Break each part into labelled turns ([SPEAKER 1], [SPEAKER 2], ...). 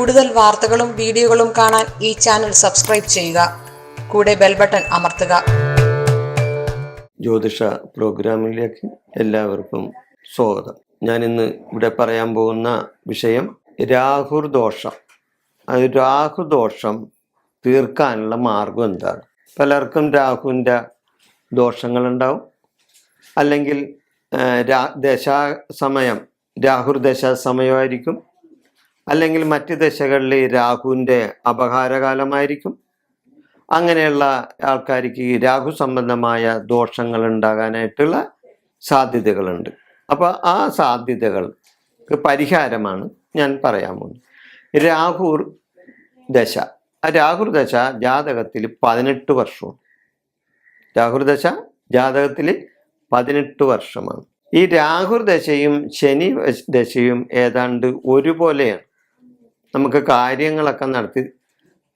[SPEAKER 1] കൂടുതൽ വാർത്തകളും വീഡിയോകളും കാണാൻ ഈ ചാനൽ സബ്സ്ക്രൈബ് ചെയ്യുക. കൂടെ ബെൽ ബട്ടൺ അമർത്തുക.
[SPEAKER 2] ജ്യോതിഷ പ്രോഗ്രാമിലേക്ക് എല്ലാവർക്കും സ്വാഗതം. ഞാൻ ഇന്ന് ഇവിടെ പറയാൻ പോകുന്ന വിഷയം രാഹുർദോഷം. രാഹുദോഷം തീർക്കാനുള്ള മാർഗം എന്താണ്? പലർക്കും രാഹുവിൻ്റെ ദോഷങ്ങളുണ്ടാവും, അല്ലെങ്കിൽ ദശാസമയം രാഹുർദശാസമയമായിരിക്കും, അല്ലെങ്കിൽ മറ്റ് ദശകളിൽ രാഹുവിൻ്റെ അപഹാരകാലമായിരിക്കും. അങ്ങനെയുള്ള ആൾക്കാർക്ക് രാഹു സംബന്ധമായ ദോഷങ്ങൾ ഉണ്ടാകാനായിട്ടുള്ള സാധ്യതകളുണ്ട്. അപ്പോൾ ആ സാധ്യതകൾക്ക് പരിഹാരമാണ് ഞാൻ പറയാൻ പോകുന്നത്. രാഹുർ ദശ. രാഹുർദശ ജാതകത്തിൽ 18 വർഷവും. രാഹുർദശ ജാതകത്തിൽ 18 വർഷമാണ്. ഈ രാഹുർദശയും ശനി ദശയും ഏതാണ്ട് ഒരുപോലെയാണ്. നമുക്ക് കാര്യങ്ങളൊക്കെ നടത്തി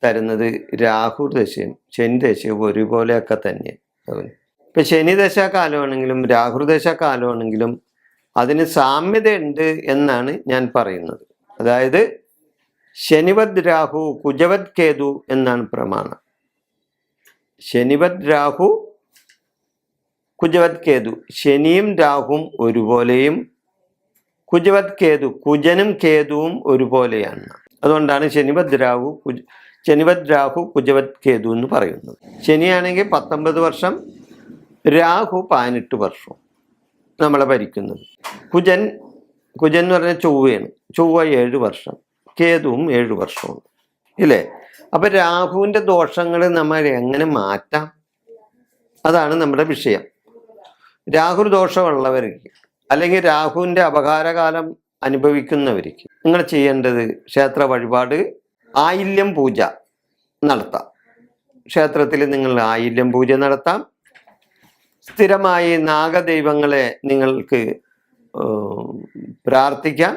[SPEAKER 2] തരുന്നത് രാഹുർദശയും ശനി ദശയും ഒരുപോലെയൊക്കെ തന്നെയാണ്. ഇപ്പം ശനിദശ കാലമാണെങ്കിലും രാഹുർദശ കാലമാണെങ്കിലും അതിന് സാമ്യതയുണ്ട് എന്നാണ് ഞാൻ പറയുന്നത്. അതായത് ശനിവദ് രാഹു കുജവത് കേതു എന്നാണ് പ്രമാണം. ശനിവദ് രാഹു കുജവത് കേതു, ശനിയും രാഹുവും ഒരുപോലെയും കുജവത് കേതു, കുജനും കേതുവും ഒരുപോലെയാണ്. അതുകൊണ്ടാണ് ശനിവദ് രാഹു കുജവത് കേതു എന്ന് പറയുന്നത്. ശനിയാണെങ്കിൽ 19 വർഷം, രാഹു 18 വർഷം നമ്മളെ ഭരിക്കുന്നത്. കുജൻ എന്ന് പറഞ്ഞാൽ ചൊവ്വയാണ്. ചൊവ്വ 7 വർഷം, കേതുവും 7 വർഷമാണ്, ഇല്ലേ? അപ്പം രാഹുവിൻ്റെ ദോഷങ്ങൾ നമ്മൾ എങ്ങനെ മാറ്റാം? അതാണ് നമ്മുടെ വിഷയം. രാഹു ദോഷമുള്ളവർക്ക്, അല്ലെങ്കിൽ രാഹുവിൻ്റെ അപകാരകാലം അനുഭവിക്കുന്നവർക്ക് നിങ്ങൾ ചെയ്യേണ്ടത് ക്ഷേത്ര വഴിപാട്, ആയില്യം പൂജ നടത്താം. ക്ഷേത്രത്തിൽ നിങ്ങൾ ആയില്യം പൂജ നടത്താം. സ്ഥിരമായി നാഗദൈവങ്ങളെ നിങ്ങൾക്ക് പ്രാർത്ഥിക്കാം.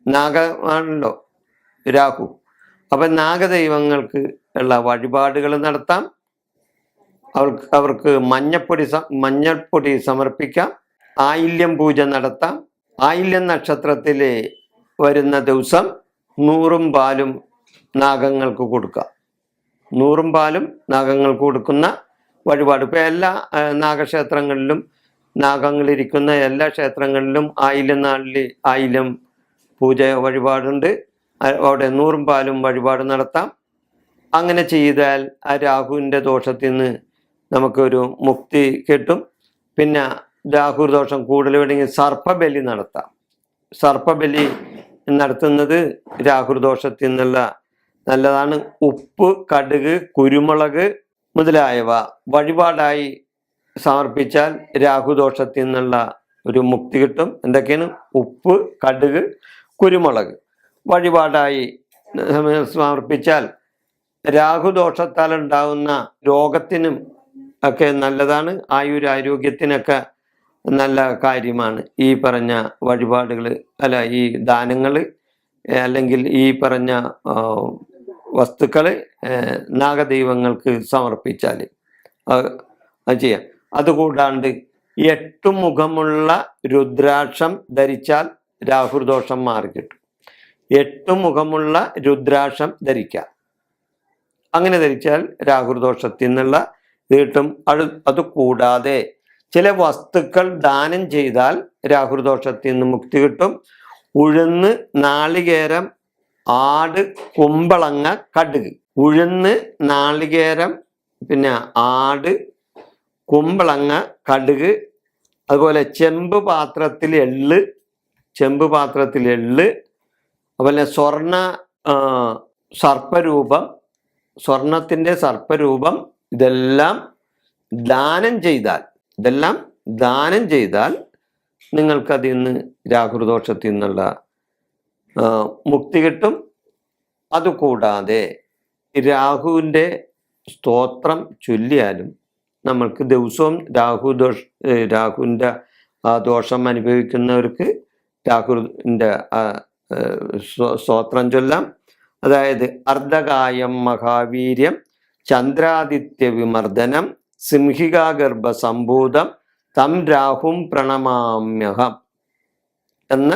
[SPEAKER 2] നാഗമാണല്ലോ രാഹു, അപ്പം നാഗദൈവങ്ങൾക്ക് ഉള്ള വഴിപാടുകൾ നടത്താം. അവർക്ക് മഞ്ഞൾപ്പൊടി സമർപ്പിക്കാം. ആയില്യം പൂജ നടത്താം. ആയില്യം നക്ഷത്രത്തിൽ വരുന്ന ദിവസം 100 പാലും നാഗങ്ങൾക്ക് കൊടുക്കാം. 100 പാലും നാഗങ്ങൾക്ക് കൊടുക്കുന്ന വഴിപാട് ഇപ്പം എല്ലാ നാഗക്ഷേത്രങ്ങളിലും, നാഗങ്ങളിരിക്കുന്ന എല്ലാ ക്ഷേത്രങ്ങളിലും ആയില്യം നാളിൽ ആയില്യം പൂജ വഴിപാടുണ്ട്. അവിടെ 100 പാലും വഴിപാട് നടത്താം. അങ്ങനെ ചെയ്താൽ ആ രാഹുവിൻ്റെ ദോഷത്തിൽ നിന്ന് നമുക്കൊരു മുക്തി കിട്ടും. പിന്നെ രാഹുർ ദോഷം കൂടുതൽ വേണമെങ്കിൽ സർപ്പബലി നടത്താം. സർപ്പബലി നടത്തുന്നത് രാഹുർ ദോഷത്തിൽ നിന്നുള്ള നല്ലതാണ്. ഉപ്പ്, കടുക്, കുരുമുളക് മുതലായവ വഴിപാടായി സമർപ്പിച്ചാൽ രാഹുദോഷത്തിൽ നിന്നുള്ള ഒരു മുക്തി കിട്ടും. എന്തൊക്കെയാണ്? ഉപ്പ്, കടുക്, കുരുമുളക് വഴിപാടായി സമർപ്പിച്ചാൽ രാഹുദോഷത്താൽ ഉണ്ടാകുന്ന രോഗത്തിനും ഒക്കെ നല്ലതാണ്. ആരോഗ്യത്തിനൊക്കെ നല്ല കാര്യമാണ് ഈ പറഞ്ഞ വഴിപാടുകൾ, ഈ ദാനങ്ങൾ, അല്ലെങ്കിൽ ഈ പറഞ്ഞ വസ്തുക്കൾ നാഗദൈവങ്ങൾക്ക് സമർപ്പിച്ചാൽ അത് ചെയ്യാം. അതുകൂടാണ്ട് 8 മുഖമുള്ള രുദ്രാക്ഷം ധരിച്ചാൽ രാഹുർദോഷം മാറിക്കിട്ടും. 8 മുഖമുള്ള രുദ്രാക്ഷം ധരിക്കാം. അങ്ങനെ ധരിച്ചാൽ രാഹുർദോഷത്തിൽ നിന്നുള്ള കിട്ടും. അത് കൂടാതെ ചില വസ്തുക്കൾ ദാനം ചെയ്താൽ രാഹുർദോഷത്തിൽ നിന്ന് മുക്തി കിട്ടും. ഉഴുന്ന്, നാളികേരം, ആട്, കുമ്പളങ്ങ, കടുക്. ഉഴുന്ന്, നാളികേരം, പിന്നെ ആട്, കുമ്പളങ്ങ, കടുക്. അതുപോലെ ചെമ്പ് പാത്രത്തിൽ എള്ള്, അതുപോലെ സ്വർണത്തിൻ്റെ സർപ്പരൂപം, ഇതെല്ലാം ദാനം ചെയ്താൽ നിങ്ങൾക്കതിൽ നിന്ന് രാഹുർദോഷത്തിൽ നിന്നുള്ള മുക്തി കിട്ടും. അതുകൂടാതെ രാഹുവിൻ്റെ സ്തോത്രം ചൊല്ലിയാലും നമ്മൾക്ക് ദിവസവും രാഹുവിൻ്റെ ദോഷം അനുഭവിക്കുന്നവർക്ക് രാഹുവിൻ്റെ സ്തോത്രം ചൊല്ലാം. അതായത് അർദ്ധകായം മഹാവീര്യം ചന്ദ്രാദിത്യ വിമർദ്ദനം സിംഹികാഗർഭ സംഭൂതം തം രാഹും പ്രണമാമ്യഹം എന്ന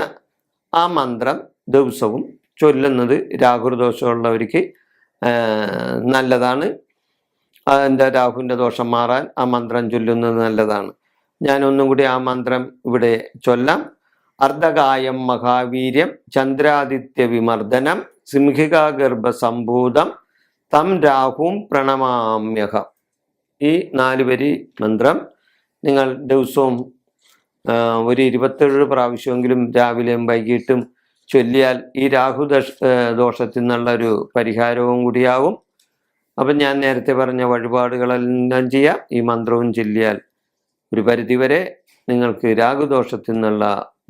[SPEAKER 2] ആ മന്ത്രം ദിവസവും ചൊല്ലുന്നത് രാഹുദോഷമുള്ളവർക്ക് നല്ലതാണ്. അതിൻ്റെ രാഹുവിൻ്റെ ദോഷം മാറാൻ ആ മന്ത്രം ചൊല്ലുന്നത് നല്ലതാണ്. ഞാനൊന്നും കൂടി ആ മന്ത്രം ഇവിടെ ചൊല്ലാം. അർദ്ധകായം മഹാവീര്യം ചന്ദ്രാദിത്യ വിമർദ്ദനം സിംഹികാഗർഭസംഭൂതം തം രാഹും പ്രണമാമ്യഹം. ഈ 4 വരി മന്ത്രം നിങ്ങൾ ദിവസവും ഒരു 27 പ്രാവശ്യമെങ്കിലും രാവിലെയും വൈകിട്ടും ചൊല്ലിയാൽ ഈ ദോഷത്തിൽ നിന്നുള്ള ഒരു പരിഹാരവും കൂടിയാവും. അപ്പം ഞാൻ നേരത്തെ പറഞ്ഞ വഴിപാടുകളെല്ലാം ചെയ്യാം. ഈ മന്ത്രവും ചൊല്ലിയാൽ ഒരു പരിധിവരെ നിങ്ങൾക്ക് രാഹുദോഷത്തിൽ നിന്നുള്ള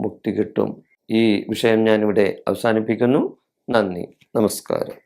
[SPEAKER 2] മുക്തി കിട്ടും. ഈ വിഷയം ഞാനിവിടെ അവസാനിപ്പിക്കുന്നു. നന്ദി, നമസ്കാരം.